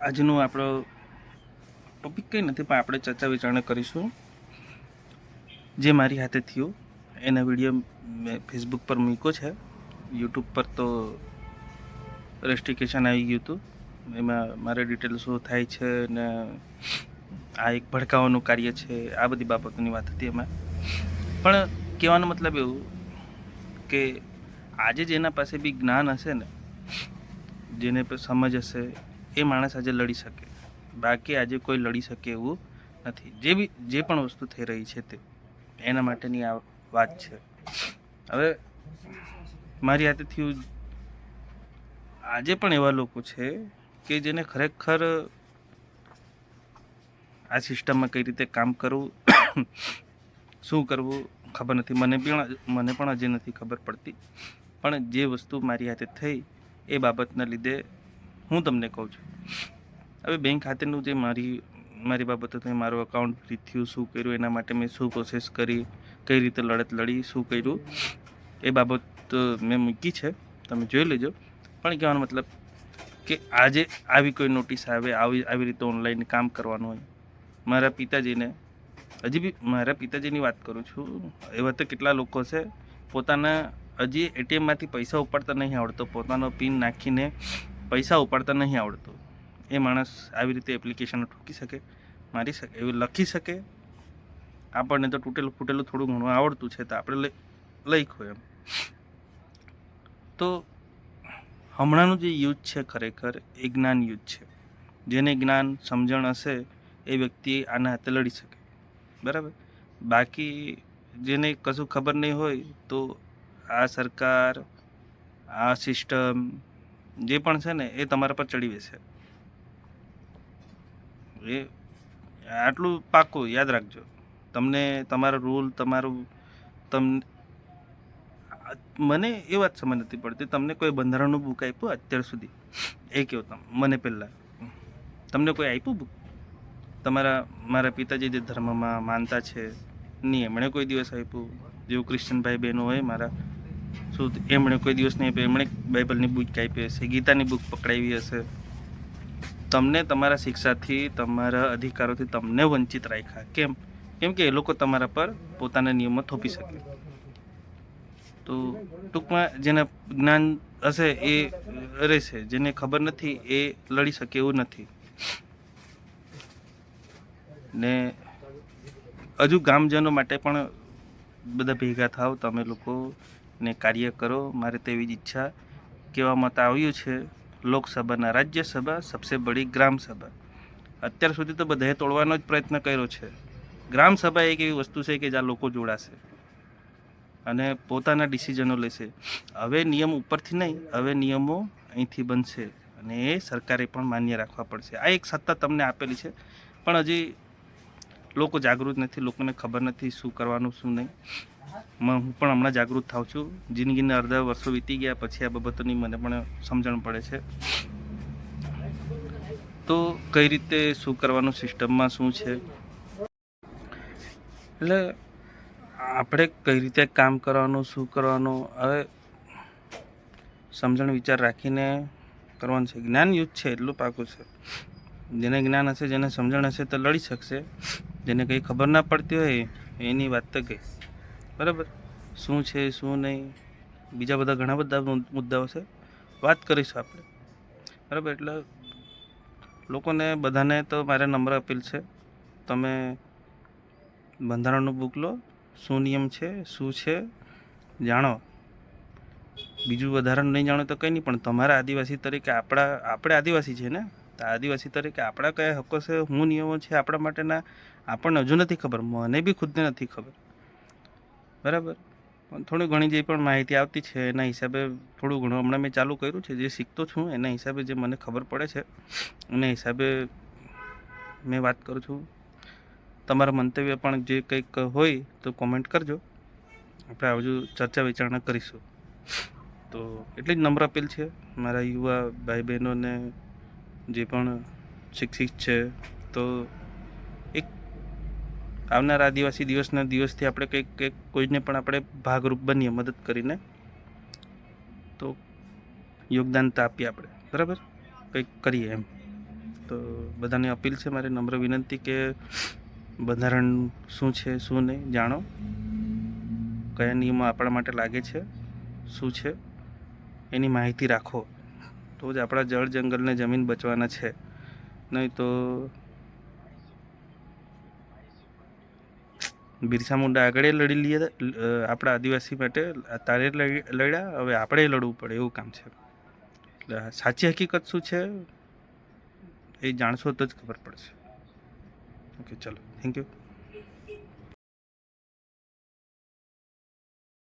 આજનો આપણો ટોપિક કંઈ નથી, પણ આપણે ચર્ચા વિચારણા કરીશું જે મારી હાથે થયું. એના વિડીયો મેં ફેસબુક પર મૂક્યો છે. યુટ્યુબ પર તો રેસ્ટ્રિકેશન આવી ગયું હતું. એમાં મારે ડિટેલ શું થાય છે ને આ એક ભડકાવાનું કાર્ય છે, આ બધી બાબતોની વાત હતી એમાં. પણ કહેવાનો મતલબ એવું કે આજે જેના પાસે બી જ્ઞાન હશે ને, જેને સમજ હશે, એ માણસ આજે લડી શકે. બાકી આજે કોઈ લડી શકે એવું નથી. જે પણ વસ્તુ થઈ રહી છે તે એના માટેની આ વાત છે. હવે મારી હાથે થયું, આજે પણ એવા લોકો છે કે જેને ખરેખર આ સિસ્ટમમાં કઈ રીતે કામ કરવું, શું કરવું ખબર નથી. મને પણ હજી નથી ખબર પડતી. પણ જે વસ્તુ મારી હાથે થઈ એ બાબતના લીધે હું તમને કહું છું. હવે બેંક ખાતેનું જે મારી બાબત હતી, મારું અકાઉન્ટ ફ્રીઝ થયું, શું કર્યું, એના માટે મેં શું પ્રોસેસ કરી, કઈ રીતે લડત લડી, શું કર્યું, એ બાબત મેં મૂકી છે, તમે જોઈ લેજો. પણ કહેવાનો મતલબ કે આજે આવી કોઈ નોટિસ આવે, આવી રીતે ઓનલાઈન કામ કરવાનું હોય, મારા પિતાજીને હજી બી મારા પિતાજીની વાત કરું છું, એવા તો કેટલા લોકો છે પોતાના હજી એટીએમમાંથી પૈસા ઉપાડતા નહીં આવડતો, પોતાનો પિન નાખીને પૈસા ઉપાડતા નહીં આવડતો. એ માણસ આવી રીતે એપ્લિકેશનો ઠોકી શકે, મારી શકે, એવું લખી શકે. આપણને તો તૂટેલું ફૂટેલું થોડું ઘણું આવડતું છે, તો આપણે લખ્યું એમ. તો હમણાંનું જે યુથ છે ખરેખર એ જ્ઞાન યુથ છે. જેને જ્ઞાન સમજણ હશે એ વ્યક્તિ આના હાથે લડી શકે, બરાબર. બાકી જેને કશું ખબર નહીં હોય તો આ સરકાર, આ સિસ્ટમ જે પણ છે ને એ તમારા પર ચડી બેસે. એ આટલું પાક્કું યાદ રાખજો. તમને તમારો રૂલ, મને એ વાત સમજ નથી પડતી, તમને કોઈ બંધારણનું બુક આપ્યું અત્યાર સુધી? એ કહો મને પહેલાં, તમને કોઈ આપ્યું બુક? મારા પિતાજી જે ધર્મમાં માનતા છે નહીં, એમણે કોઈ દિવસ આપ્યું? જેવું ક્રિશ્ચન ભાઈ બહેનો હોય મારા, શું એમણે કોઈ દિવસ નહીં આપ્યું? એમણે બાઇબલની બુક આપી હશે, ગીતાની બુક પકડાવી હશે. તમને તમારા શિક્ષાથી, તમારા અધિકારોથી તમને વંચિત રાખ્યા. કેમ કે એ લોકો તમારા પર પોતાના નિયમો થોપી શકે. તો ટૂંકમાં જેને જ્ઞાન હશે એ રહેશે, જેને ખબર નથી એ લડી શકે એવું નથી. ને હજુ ગામજનો માટે પણ બધા ભેગા થાવ તમે લોકો ને કાર્ય કરો. મારે તેવી જ ઈચ્છા. કહેવામાં તો આવ્યું છે લોકસભાના રાજ્યસભા સબસે બડી ગ્રામ સભા. અત્યાર સુધી તો બધાએ તોડવાનો જ પ્રયત્ન કર્યો છે. ગ્રામ સભા એક એવી વસ્તુ છે કે જ્યાં લોકો જોડાશે અને પોતાના ડિસિઝનો લેશે. હવે નિયમ ઉપરથી નહીં, હવે નિયમો અહીંથી બનશે અને એ સરકારે પણ માન્ય રાખવા પડશે. આ એક સત્તા તમને આપેલી છે, પણ હજી લોકો જાગૃત નથી, લોકોને ખબર નથી શું કરવાનું શું નહીં. હું પણ હમણાં જાગૃત થાઉં છું. જિંદગીના અડધા વર્ષો વીતી ગયા પછી આ બાબતોની મને પણ સમજણ પડે છે. તો કઈ રીતે શું કરવાનું, સિસ્ટમમાં શું છે, એટલે આપણે કઈ રીતે કામ કરવાનું, શું કરવાનું, હવે સમજણ વિચાર રાખીને કરવાનું છે. જ્ઞાન યુદ્ધ છે એટલું પાકું છે. જેને જ્ઞાન હશે, જેને સમજણ હશે તો લડી શકશે. જેને કંઈ ખબર ના પડતી હોય એની વાત તો ગઈ, બરાબર. શું છે શું નહીં, બીજા બધા ઘણા બધા મુદ્દાઓ છે, વાત કરીશું આપણે, બરાબર. એટલે લોકોને બધાને તો મારે નમ્ર અપીલ છે, તમે બંધારણનું બુક લો, શું નિયમ છે, શું છે જાણો. બીજું વધારાનું નહીં જાણો તો કંઈ નહીં, પણ તમારા આદિવાસી તરીકે આપણે આદિવાસી છે ને, તો આદિવાસી તરીકે આપણા કયા હક્કો છે, શું નિયમો છે આપણા માટેના, આપણને હજુ નથી ખબર. મને બી ખુદને નથી ખબર, બરાબર. પણ થોડી ઘણી જે પણ માહિતી આવતી છે એના હિસાબે થોડું ઘણું હમણાં મેં ચાલુ કર્યું છે. જે શીખતો છું એના હિસાબે જે મને ખબર પડે છે એના હિસાબે મેં વાત કરું છું. તમારા મંતવ્ય પણ જે કંઈક હોય તો કોમેન્ટ કરજો, આપણે હજુ ચર્ચા વિચારણા કરીશું. તો એટલી જ નમ્ર અપીલ છે મારા યુવા ભાઈ બહેનોને, જે પણ શિક્ષિત છે, તો એક આવનારા આદિવાસી દિવસના દિવસથી આપણે કંઈક કોઈને પણ આપણે ભાગરૂપ બનીએ, મદદ કરીને તો યોગદાન તો આપીએ આપણે, બરાબર, કંઈક કરીએ એમ. તો બધાને અપીલ છે, મારી નમ્ર વિનંતી કે બંધારણ શું છે શું નહીં જાણો, કયા નિયમો આપણા માટે લાગે છે, શું છે એની માહિતી રાખો, તો જ આપણા જળ જંગલને જમીન બચવાના છે. નહીં તો બિરસા મુંડા આગળ લડી લઈએ, આપણા આદિવાસી માટે તારે લડ્યા, હવે આપણે લડવું પડે એવું કામ છે. એટલે સાચી હકીકત શું છે એ જાણશો તો જ ખબર પડશે. ઓકે, ચલો, થેન્ક યુ.